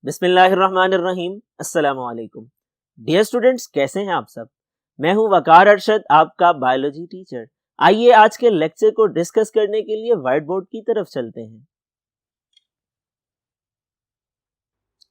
बिस्मिल्लाहिर्रहमानिर्रहीम। अस्सलामु अलैकुम। डियर स्टूडेंट्स, कैसे हैं आप सब? मैं हूं वकार अरशद, आपका बायोलॉजी टीचर। आइए आज के लेक्चर को डिस्कस करने के लिए व्हाइट बोर्ड की तरफ चलते हैं।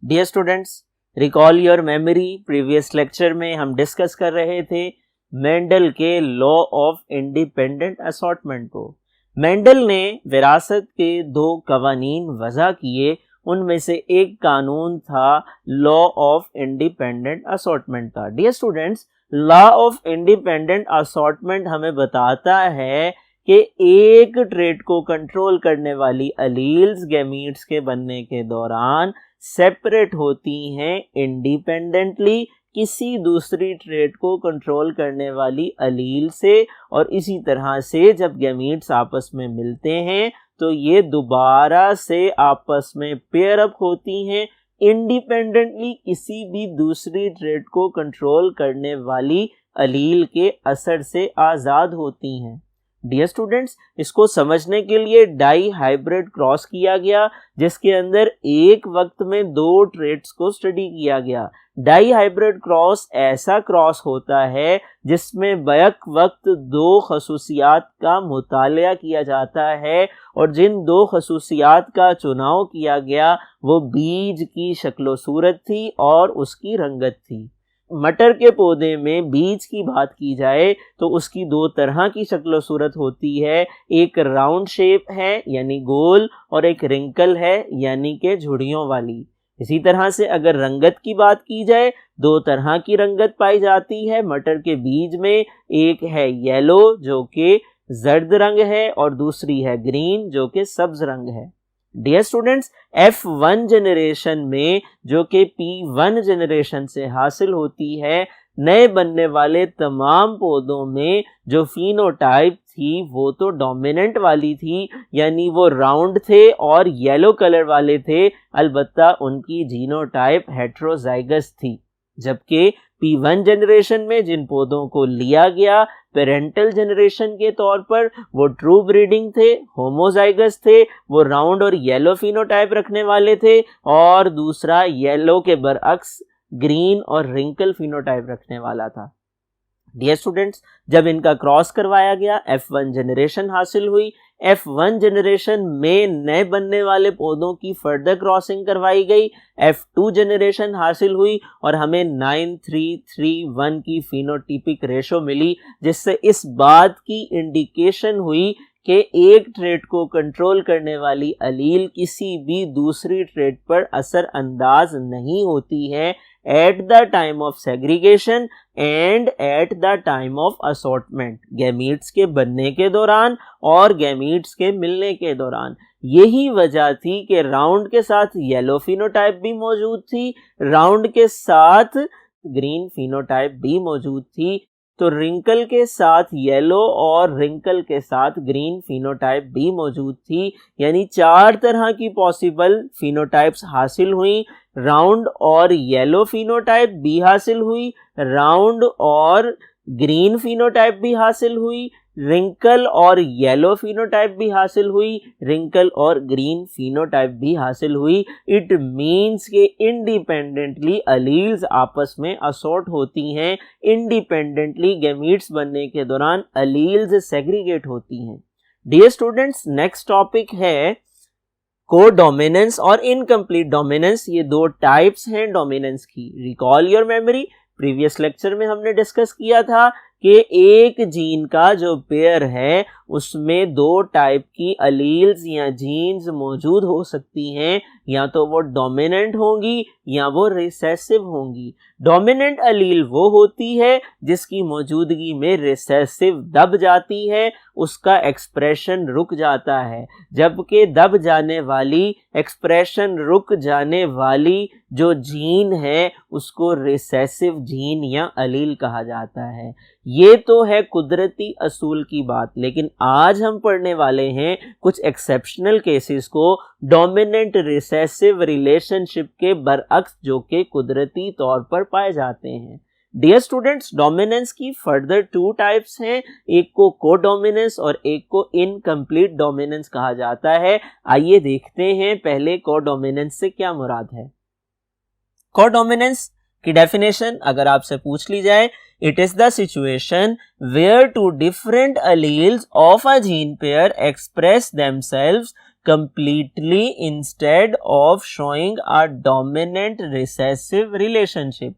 Dear students, recall your memory. Previous lecture में हम डिस्कस कर रहे थे मेंडल के लॉ ऑफ इंडिपेंडेंट असॉर्टमेंट को। मेंडल ने विरासत के दो कवानीन वज़ा किए, उनमें से एक कानून था लॉ ऑफ इंडिपेंडेंट असॉर्टमेंट का। Dear students, law of independent assortment हमें बताता है कि एक ट्रेट को कंट्रोल करने वाली अलील्स गैमीट्स के बनने के दौरान सेपरेट होती हैं इंडिपेंडेंटली किसी दूसरी ट्रेट को कंट्रोल करने वाली अलील से, और इसी तरह से जब गैमीट्स आपस में मिलते हैं तो ये दोबारा से आपस में पेयर अप होती हैं इंडिपेंडेंटली किसी भी दूसरी ट्रेट को कंट्रोल करने वाली अलील के असर से आज़ाद होती हैं। डियर स्टूडेंट्स, इसको समझने के लिए डाई हाइब्रिड क्रॉस किया गया, जिसके अंदर एक वक्त में दो ट्रेट्स को स्टडी किया गया। डाई हाइब्रिड क्रॉस ऐसा क्रॉस होता है जिसमें बैक वक्त दो खसूसियात का मुतालिया किया जाता है, और जिन दो खसूसियात का चुनाव किया गया वो बीज की शक्ल सूरत थी और उसकी रंगत थी। मटर के पौधे में बीज की बात की जाए तो उसकी दो तरह की शक्ल सूरत होती है, एक राउंड शेप है यानी गोल, और एक रिंकल है यानी कि झुर्रियों वाली। इसी तरह से अगर रंगत की बात की जाए, दो तरह की रंगत पाई जाती है मटर के बीज में, एक है येलो जो कि जर्द रंग है और दूसरी है ग्रीन जो कि सब्ज रंग है। डियर स्टूडेंट्स, F1 जनरेशन में जो कि P1 जनरेशन से हासिल होती है, नए बनने वाले तमाम पौधों में जो फिनोटाइप थी वो तो डोमिनेंट वाली थी, यानी वो राउंड थे और येलो कलर वाले थे, अलबत्ता उनकी जीनोटाइप हेट्रोजाइगस थी। जबकि P1 जनरेशन में जिन पौधों को लिया गया पेरेंटल जनरेशन के तौर पर, वो ट्रू ब्रीडिंग थे, होमोजाइगस थे, वो राउंड और येलो फिनोटाइप रखने वाले थे, और दूसरा येलो के बरअक्स ग्रीन और रिंकल फिनोटाइप रखने वाला था। डियर स्टूडेंट्स, जब इनका क्रॉस करवाया गया F1 जनरेशन हासिल हुई। F1 जनरेशन में नए बनने वाले पौधों की फर्दर क्रॉसिंग करवाई गई, F2 जनरेशन हासिल हुई और हमें 9331 की फिनोटिपिक रेशो मिली, जिससे इस बात की इंडिकेशन हुई कि एक ट्रेट को कंट्रोल करने वाली अलील किसी भी दूसरी ट्रेट पर असर अंदाज नहीं होती है at the time of segregation and at the time of assortment, gametes के बनने के दौरान और गैमीट्स के मिलने के दौरान। यही वजह थी कि राउंड के साथ येलो फिनोटाइप भी मौजूद थी, राउंड के साथ ग्रीन फिनोटाइप भी मौजूद थी, तो रिंकल के साथ येलो और रिंकल के साथ ग्रीन फिनोटाइप भी मौजूद थी, यानी चार तरह की पॉसिबल फिनोटाइप्स हासिल हुई। राउंड और येलो फिनोटाइप भी हासिल हुई, राउंड और ग्रीन फिनोटाइप भी हासिल हुई, रिंकल और येलो फिनोटाइप भी हासिल हुई, रिंकल और ग्रीन फिनोटाइप भी हासिल हुई। इट मींस के इंडिपेंडेंटली अलील्स आपस में असॉर्ट होती हैं, इंडिपेंडेंटली गैमीट्स बनने के दौरान अलील्स सेग्रीगेट होती हैं। डियर स्टूडेंट्स, नेक्स्ट टॉपिक है कोडोमिनेंस और इनकम्प्लीट डोमिनेंस। ये दो टाइप्स हैं डोमिनेंस की। Recall your memory, previous lecture में हमने डिस्कस किया था कि एक जीन का जो पेयर है उसमें दो टाइप की अलील्स या जीन्स मौजूद हो सकती हैं, या तो वो डोमिनेंट होंगी या वो रिसेसिव होंगी। डोमिनेंट अलील वो होती है जिसकी मौजूदगी में रिसेसिव दब जाती है, उसका एक्सप्रेशन रुक जाता है, जबकि दब जाने वाली, एक्सप्रेशन रुक जाने वाली जो जीन है उसको रिसेसिव जीन या अलील कहा जाता है। ये तो है कुदरती असूल की बात, लेकिन आज हम पढ़ने वाले हैं कुछ एक्सेप्शनल केसेस को डोमिनेंट रिसेसिव रिलेशनशिप के बरअक्स जो कि कुदरती तौर पर पाए जाते हैं। डियर स्टूडेंट्स, डोमिनेंस की फर्दर टू टाइप्स हैं, एक को कोडोमिनेंस और एक को इनकम्प्लीट डोमिनेंस कहा जाता है। आइए देखते हैं पहले कोडोमिनेंस से क्या मुराद है। कोडोमिनेंस की डेफिनेशन अगर आपसे पूछ ली जाए, it is the situation where two different alleles of a gene pair express themselves completely instead of showing a dominant recessive relationship।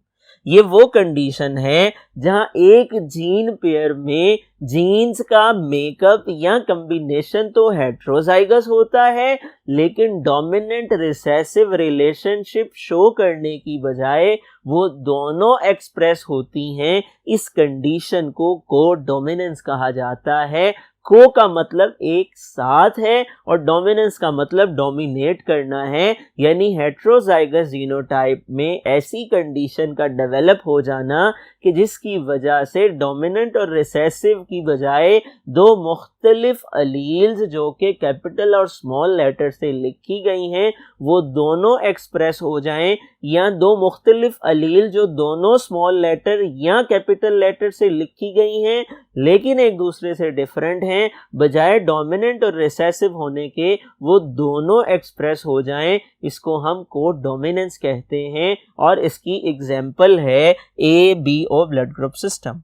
ये वो कंडीशन है जहां एक जीन पेयर में जीन्स का मेकअप या कॉम्बिनेशन तो हेट्रोजाइगस होता है, लेकिन डोमिनेंट रिसेसिव रिलेशनशिप शो करने की बजाय वो दोनों एक्सप्रेस होती हैं। इस कंडीशन को कोडोमिनेंस कहा जाता है। को का मतलब एक साथ है और डोमिनेंस का मतलब डोमिनेट करना है, यानी हेट्रोजाइगस जीनोटाइप में ऐसी कंडीशन का डेवलप हो जाना कि जिसकी वजह से डोमिनेंट और रिसेसिव की बजाय दो मुख्तलिफ अलील्स जो कि कैपिटल और स्मॉल लेटर से लिखी गई हैं वो दोनों एक्सप्रेस हो जाएं, या दो मुख्तलिफ अलील जो दोनों स्मॉल लेटर या कैपिटल लेटर से लिखी गई हैं लेकिन एक दूसरे से डिफरेंट हैं, बजाय डोमिनेंट और रिसेसिव होने के वो दोनों एक्सप्रेस हो जाएं। इसको हम कोडोमिनेंस कहते हैं और इसकी एग्जाम्पल है ABO blood group system.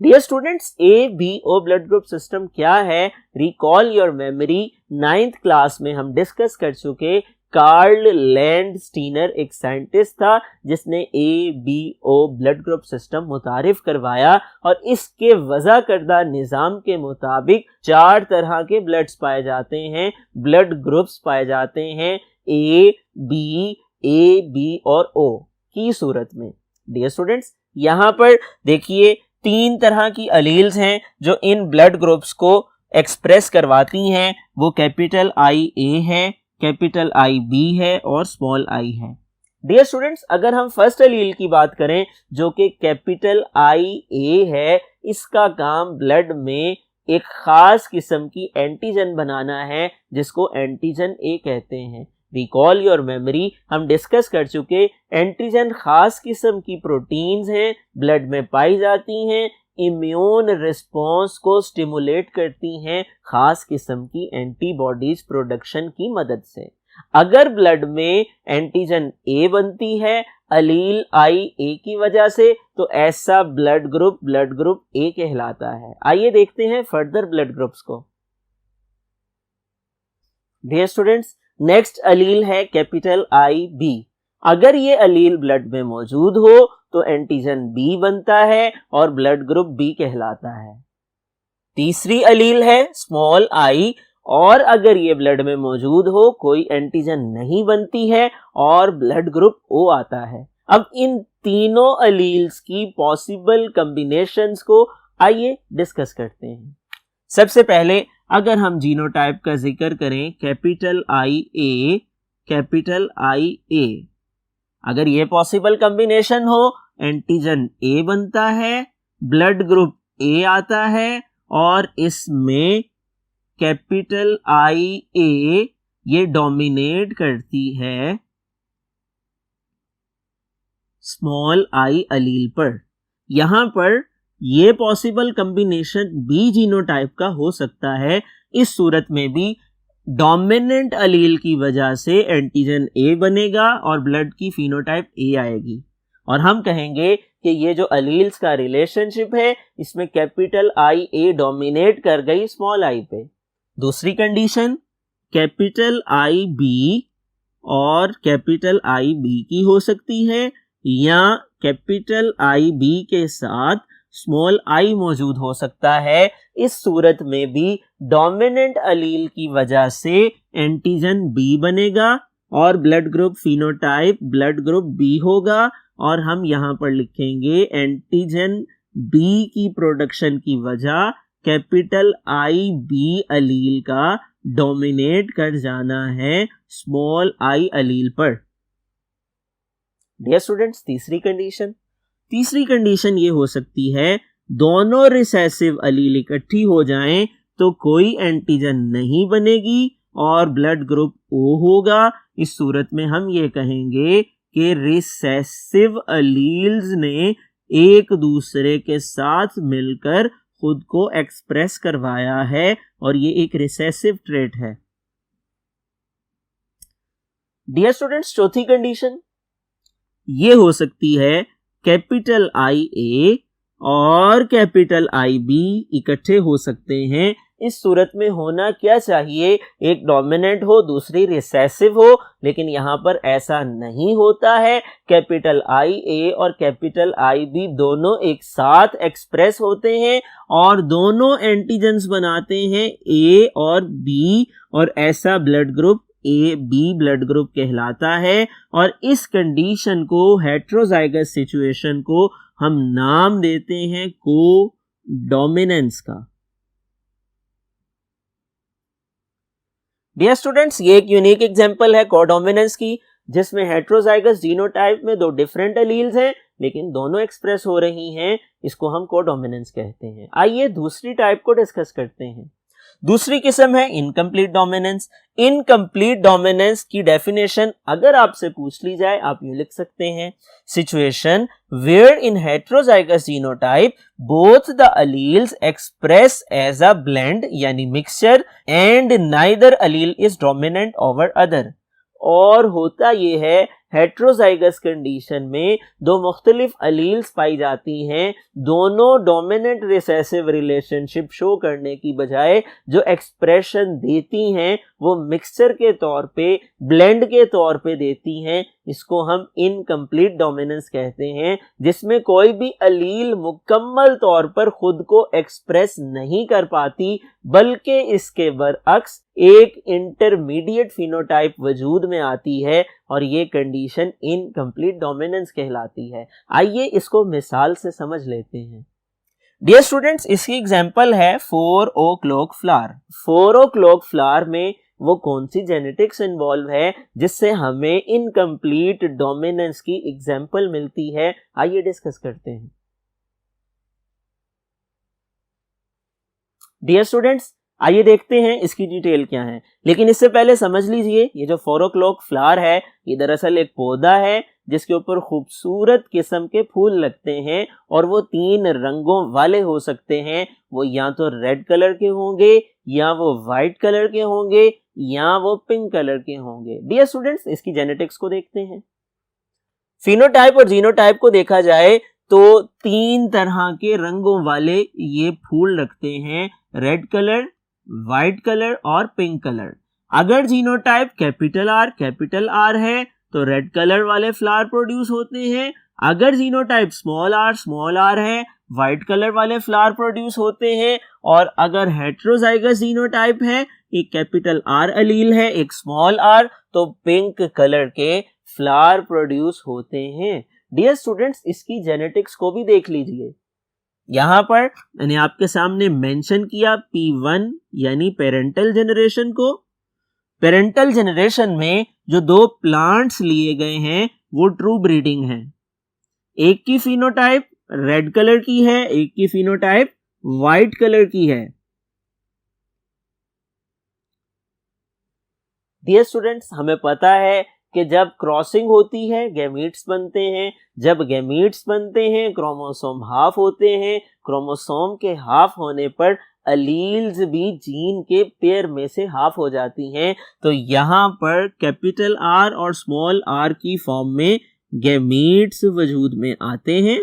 Dear students, ABO blood group system क्या है? Recall your memory, 9th class में हम डिस्कस कर चुके। कार्ल लैंडस्टीनर एक साइंटिस्ट था जिसने ABO ब्लड ग्रुप सिस्टम मुतारिफ करवाया और इसके वज़ा करदा निज़ाम के मुताबिक 4 तरह के ब्लड्स पाए जाते हैं, ब्लड ग्रुप्स पाए जाते हैं A, B, AB और O की सूरत में। डियर स्टूडेंट्स, यहाँ पर देखिए 3 तरह की अलील्स हैं जो इन ब्लड ग्रुप्स को एक्सप्रेस करवाती हैं। वो कैपिटल IA है, कैपिटल IB है और स्मॉल I है। डियर स्टूडेंट्स, अगर हम फर्स्ट अलील की बात करें जो कि कैपिटल IA है, इसका काम ब्लड में एक खास किस्म की एंटीजन बनाना है जिसको एंटीजन A कहते हैं। रिकॉल योर मेमोरी, हम डिस्कस कर चुके। एंटीजन खास किस्म की प्रोटीन्स हैं, ब्लड में पाई जाती हैं, इम्यून रिस्पॉन्स को स्टिमुलेट करती हैं खास किस्म की एंटीबॉडीज प्रोडक्शन की मदद से। अगर ब्लड में एंटीजन A बनती है अलील IA की वजह से, तो ऐसा ब्लड ग्रुप A कहलाता है। आइए देखते हैं फर्दर ब्लड ग्रुप्स को। डियर स्टूडेंट्स, नेक्स्ट अलील है कैपिटल IB। अगर ये अलील ब्लड में मौजूद हो तो एंटीजन B बनता है और ब्लड ग्रुप B कहलाता है। तीसरी अलील है स्मॉल I, और अगर ये ब्लड में मौजूद हो कोई एंटीजन नहीं बनती है और ब्लड ग्रुप O आता है। अब इन तीनों अलील्स की पॉसिबल कॉम्बिनेशंस को आइए डिस्कस करते हैं। सबसे पहले अगर हम जीनोटाइप का जिक्र करें कैपिटल IA, कैपिटल IA, अगर ये पॉसिबल कॉम्बिनेशन हो एंटीजन A बनता है, ब्लड ग्रुप A आता है और इसमें कैपिटल IA ये डोमिनेट करती है स्मॉल I अलील पर। यहां पर ये पॉसिबल कॉम्बिनेशन B जीनोटाइप का हो सकता है। इस सूरत में भी डोमिनेंट अलील की वजह से एंटीजन A बनेगा और ब्लड की फिनोटाइप A आएगी और हम कहेंगे कि ये जो अलील्स का रिलेशनशिप है इसमें कैपिटल IA डोमिनेट कर गई स्मॉल I पे। दूसरी कंडीशन कैपिटल IB और कैपिटल IB की हो सकती है, या कैपिटल IB के साथ स्मॉल I मौजूद हो सकता है। इस सूरत में भी डोमिनेंट अलील की वजह से एंटीजन B बनेगा और blood group phenotype blood group B होगा और हम यहां पर लिखेंगे एंटीजन B की प्रोडक्शन की वजह कैपिटल IB अलील का डोमिनेट कर जाना है स्मॉल I अलील पर। डियर स्टूडेंट्स, तीसरी कंडीशन ये हो सकती है दोनों रिसेसिव अलील इकट्ठी हो जाएं तो कोई एंटीजन नहीं बनेगी और ब्लड ग्रुप O होगा। इस सूरत में हम ये कहेंगे कि रिसेसिव अलील्स ने एक दूसरे के साथ मिलकर खुद को एक्सप्रेस करवाया है और ये एक रिसेसिव ट्रेट है। डियर स्टूडेंट्स, चौथी कंडीशन ये हो सकती है कैपिटल आई ए और कैपिटल आई बी इकट्ठे हो सकते हैं। इस सूरत में होना क्या चाहिए, एक डोमिनेंट हो दूसरी रिसेसिव हो, लेकिन यहाँ पर ऐसा नहीं होता है। कैपिटल आई ए और कैपिटल आई बी दोनों एक साथ एक्सप्रेस होते हैं और दोनों एंटीजेंस बनाते हैं ए और बी, और ऐसा blood group A B blood group कहलाता है। और इस कंडीशन को, हेट्रोजाइगस सिचुएशन को, हम नाम देते हैं को डोमिनेंस का। डियर स्टूडेंट्स, ये एक यूनिक एग्जांपल है कोडोमिनेंस की, जिसमें हेट्रोजाइगस जीनोटाइप में दो डिफरेंट एलील्स हैं लेकिन दोनों एक्सप्रेस हो रही हैं। इसको हम कोडोमिनेंस कहते हैं। आइए दूसरी टाइप को डिस्कस करते हैं। दूसरी किस्म है इनकम्प्लीट डोमिनेंस। इनकम्प्लीट डोमिनेंस की डेफिनेशन अगर आपसे पूछ ली जाए, आप यूं लिख सकते हैं, situation where in heterozygous genotype both the alleles express as a blend यानी mixture and neither allele is dominant over other. और होता ये है, हेट्रोजाइगस कंडीशन में दो मुख्तलिफ अलील्स पाई जाती हैं, दोनों डोमिनेंट रिसेसिव रिलेशनशिप शो करने की बजाय जो एक्सप्रेशन देती हैं वो मिक्सचर के तौर पे, ब्लेंड के तौर पे देती हैं। इसको हम इनकम्प्लीट डोमिनेंस कहते हैं, जिसमें कोई भी अलील मुकम्मल तौर पर खुद को एक्सप्रेस नहीं कर पाती, बल्कि इसके बरअक्स एक इंटरमीडिएट फिनोटाइप वजूद में आती है और ये कंडीशन इनकम्प्लीट डोमिनेंस कहलाती है। आइए इसको मिसाल से समझ लेते हैं। डियर स्टूडेंट्स, इसकी एग्जांपल है 4 o'clock फ्लावर। 4 o'clock फ्लावर में वो कौन सी जेनेटिक्स इन्वॉल्व है जिससे हमें इनकम्प्लीट डोमिनेंस की एग्जांपल मिलती है? आइए डिस्कस करते हैं। डियर स्टूडेंट्स, आइए देखते हैं इसकी डिटेल क्या है, लेकिन इससे पहले समझ लीजिए ये जो 4 o'clock फ्लावर है ये दरअसल एक पौधा है जिसके ऊपर खूबसूरत किस्म के फूल लगते हैं और वो 3 रंगों वाले हो सकते हैं। वो या तो रेड कलर के होंगे, या वो वाइट कलर के होंगे, या वो पिंक कलर के होंगे। डियर स्टूडेंट्स, इसकी जेनेटिक्स को देखते हैं। फिनोटाइप और जीनोटाइप को देखा जाए तो 3 तरह के रंगों वाले ये फूल रखते हैं, रेड कलर, व्हाइट कलर और पिंक कलर। अगर जीनोटाइप कैपिटल आर है तो रेड कलर वाले फ्लावर प्रोड्यूस होते हैं। अगर जीनोटाइप स्मॉल आर है, व्हाइट कलर वाले फ्लावर प्रोड्यूस होते हैं। और अगर हेट्रोजाइगस जीनोटाइप है, एक कैपिटल आर अलील है, एक स्मॉल आर, तो पिंक कलर के फ्लावर प्रोड्यूस होते हैं। डियर स्टूडेंट्स, इसकी जेनेटिक्स को भी देख लीजिए। यहां पर मैंने आपके सामने मेंशन किया P1 यानी पेरेंटल जेनरेशन को। पेरेंटल जेनरेशन में जो 2 प्लांट्स लिए गए हैं वो ट्रू ब्रीडिंग है। एक की फिनोटाइप रेड कलर की है, एक की फिनोटाइप व्हाइट कलर की है। डियर स्टूडेंट्स, हमें पता है कि जब क्रॉसिंग होती है गैमीट्स बनते हैं, जब गैमीट्स बनते हैं क्रोमोसोम हाफ होते हैं, क्रोमोसोम के हाफ होने पर अलील्स भी जीन के पेयर में से हाफ हो जाती हैं। तो यहां पर कैपिटल आर और स्मॉल आर की फॉर्म में गैमीट्स वजूद में आते हैं।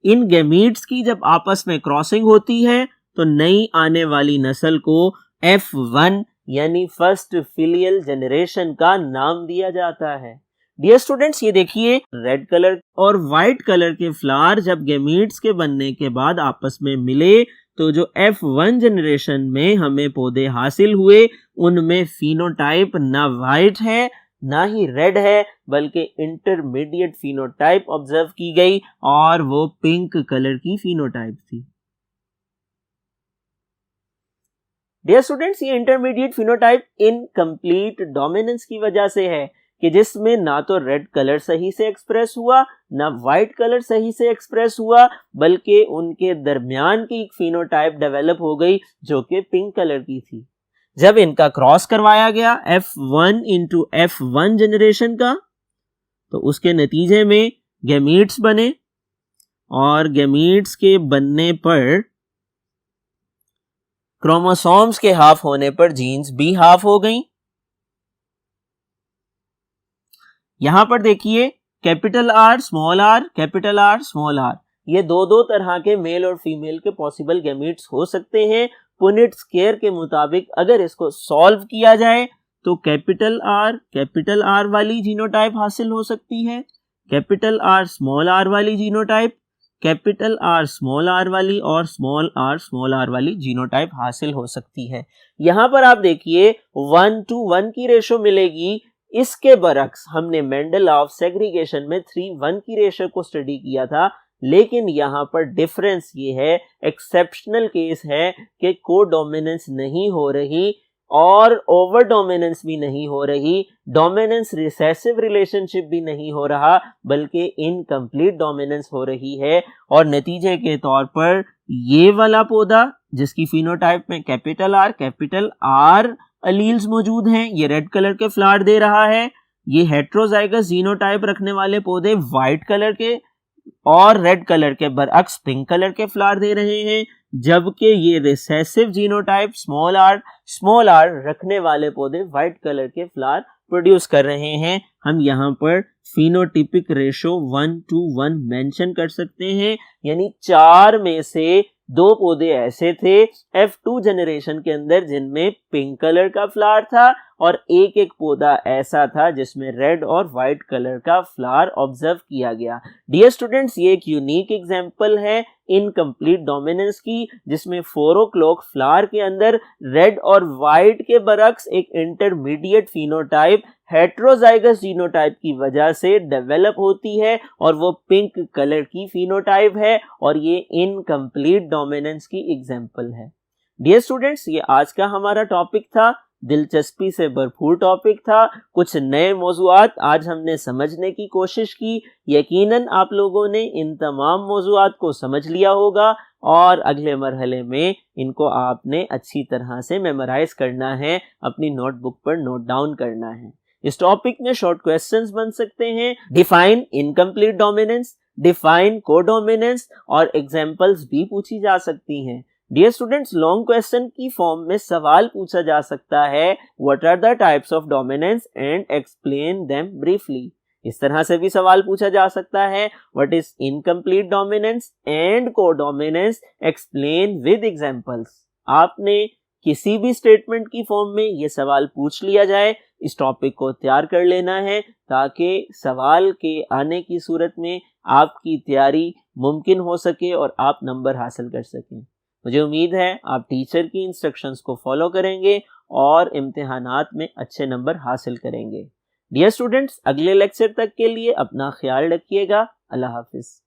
इन गैमीट्स की जब आपस में क्रॉसिंग होती है तो नई आने वाली नस्ल को F1 यानी फर्स्ट फिलियल जनरेशन का नाम दिया जाता है। डियर स्टूडेंट्स, ये देखिए रेड कलर और व्हाइट कलर के फ्लावर जब गैमीट्स के बनने के बाद आपस में मिले तो जो F1 जनरेशन में हमें पौधे हासिल हुए उनमें फिनोटाइप ना व्हाइट है ना ही रेड है, बल्कि इंटरमीडिएट फिनोटाइप ऑब्जर्व की गई और वो पिंक कलर की फिनोटाइप थी। डियर स्टूडेंट्स, ये इंटरमीडिएट फिनोटाइप इनकम्प्लीट डोमिनेंस की वजह से है कि जिसमें ना तो रेड कलर सही से एक्सप्रेस हुआ ना व्हाइट कलर सही से एक्सप्रेस हुआ, बल्कि उनके दरमियान की एक फिनोटाइप डेवलप हो गई जो कि पिंक कलर की थी। जब इनका क्रॉस करवाया गया F1 into F1 जनरेशन का, तो उसके नतीजे में गैमीट्स बने और गैमीट्स के बनने पर क्रोमोसोम्स के हाफ होने पर जीन्स भी हाफ हो गई। यहां पर देखिए capital R small r, capital R small r, ये दो दो तरह के मेल और फीमेल के पॉसिबल गैमीट्स हो सकते हैं। पुनेट स्क्वायर के मुताबिक अगर इसको सॉल्व किया जाए तो कैपिटल आर वाली जीनोटाइप हासिल हो सकती है, कैपिटल आर स्मॉल आर वाली genotype, capital R small r वाली और स्मॉल आर वाली जीनोटाइप हासिल हो सकती है। यहां पर आप देखिए 1:1 की रेशो मिलेगी। इसके बरक्स हमने मेंडल ऑफ सेग्रीगेशन में 3:1 की रेशो को स्टडी किया था, लेकिन यहां पर डिफरेंस ये है, एक्सेप्शनल केस है कि कोडोमिनेंस नहीं हो रही और ओवर डोमिनेंस भी नहीं हो रही, डोमिनेंस रिसेसिव रिलेशनशिप भी नहीं हो रहा, बल्कि इनकम्प्लीट डोमिनेंस हो रही है। और नतीजे के तौर पर ये वाला पौधा जिसकी फिनोटाइप में कैपिटल आर अलील्स मौजूद हैं, ये रेड कलर के फ्लावर दे रहा है। ये हेट्रोजाइगस जीनोटाइप रखने वाले पौधे व्हाइट कलर के और रेड कलर के बरअक्स पिंक कलर के फ्लावर दे रहे हैं, जबकि ये रिसेसिव जीनोटाइप स्मॉल आर रखने वाले पौधे व्हाइट कलर के फ्लावर प्रोड्यूस कर रहे हैं। हम यहाँ पर फिनोटिपिक रेशो 1:1 मेंशन कर सकते हैं, यानी 4 में से 2 पौधे ऐसे थे F2 जनरेशन के अंदर जिनमें पिंक कलर का फ्लावर था और एक पौधा ऐसा था जिसमें रेड और व्हाइट कलर का फ्लावर ऑब्जर्व किया गया। डियर स्टूडेंट्स, ये एक यूनिक एग्जांपल है इनकम्प्लीट डोमिनेंस की, जिसमें 4 o'clock फ्लावर के अंदर रेड और व्हाइट के बरक्स एक इंटरमीडिएट फिनोटाइप हेट्रोजाइगस जीनोटाइप की वजह से डेवलप होती है और वो पिंक कलर की फिनोटाइप है और ये इनकम्प्लीट डोमिनेंस की एग्जांपल है। डियर स्टूडेंट्स, ये आज का हमारा टॉपिक था, दिलचस्पी से भरपूर टॉपिक था। कुछ नए मौज़ूआत आज हमने समझने की कोशिश की। यकीनन आप लोगों ने इन तमाम मौज़ूआत को समझ लिया होगा और अगले मरहले में इनको आपने अच्छी तरह से मेमोराइज करना है, अपनी नोटबुक पर नोट डाउन करना है। इस टॉपिक में शॉर्ट क्वेश्चंस बन सकते हैं, define incomplete dominance, define codominance और एग्जांपल्स भी पूछी जा सकती हैं। डियर स्टूडेंट्स, लॉन्ग क्वेश्चन की फॉर्म में सवाल पूछा जा सकता है, what are the types of dominance and explain them briefly. इस तरह से भी सवाल पूछा जा सकता है, what is incomplete dominance and codominance, explain with examples. आपने किसी भी स्टेटमेंट की फॉर्म में ये सवाल पूछ लिया जाए, इस टॉपिक को तैयार कर लेना है ताकि सवाल के आने की सूरत में आपकी तैयारी मुमकिन हो सके और आप नंबर हासिल कर सकें। मुझे उम्मीद है आप टीचर की इंस्ट्रक्शंस को फॉलो करेंगे और इम्तिहानात में अच्छे नंबर हासिल करेंगे। डियर स्टूडेंट्स, अगले लेक्चर तक के लिए अपना ख्याल रखिएगा। अल्लाह हाफिज।